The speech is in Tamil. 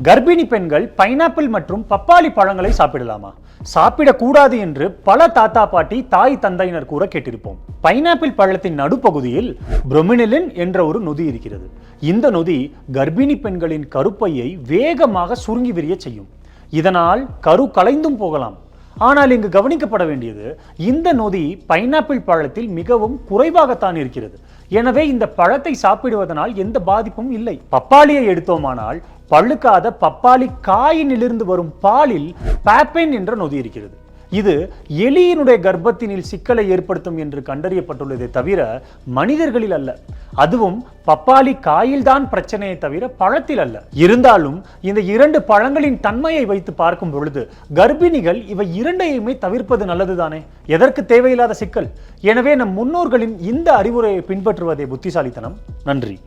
கர்ப்பிணி பெண்கள் பைனாப்பிள் மற்றும் பப்பாளி பழங்களை சாப்பிடலாமா? சாப்பிடக்கூடாது என்று பல தாத்தா பாட்டி தாய் தந்தையினர் கூற கேட்டிருப்போம். பைனாப்பிள் பழத்தின் நடுப்பகுதியில் புரோமினிலின் என்ற ஒரு நொதி இருக்கிறது. இந்த நொதி கர்ப்பிணி பெண்களின் கருப்பையை வேகமாக சுருங்கி விரிய செய்யும். இதனால் கரு கலைந்தும் போகலாம். ஆனால் இங்கு கவனிக்கப்பட வேண்டியது, இந்த நொதி பைனாப்பிள் பழத்தில் மிகவும் குறைவாகத்தான் இருக்கிறது. எனவே இந்த பழத்தை சாப்பிடுவதனால் எந்த பாதிப்பும் இல்லை. பப்பாளியை எடுத்தோமானால் பழுக்காத பப்பாளி காயினிலிருந்து வரும் பாலில் பாப்பென் என்ற நொதி இருக்கிறது. இது எலியினுடைய கர்ப்பத்தினில் சிக்கலை ஏற்படுத்தும் என்று கண்டறியப்பட்டுள்ளதே தவிர மனிதர்களில் அல்ல. அதுவும் பப்பாளி காயில்தான் பிரச்சனையை தவிர பழத்தில் அல்ல. இருந்தாலும் இந்த இரண்டு பழங்களின் தன்மையை வைத்து பார்க்கும் பொழுது கர்ப்பிணிகள் இவை இரண்டையுமே தவிர்ப்பது நல்லதுதானே? எதற்கு தேவையில்லாத சிக்கல்? எனவே நம் முன்னோர்களின் இந்த அறிவுரையை பின்பற்றுவதே புத்திசாலித்தனம். நன்றி.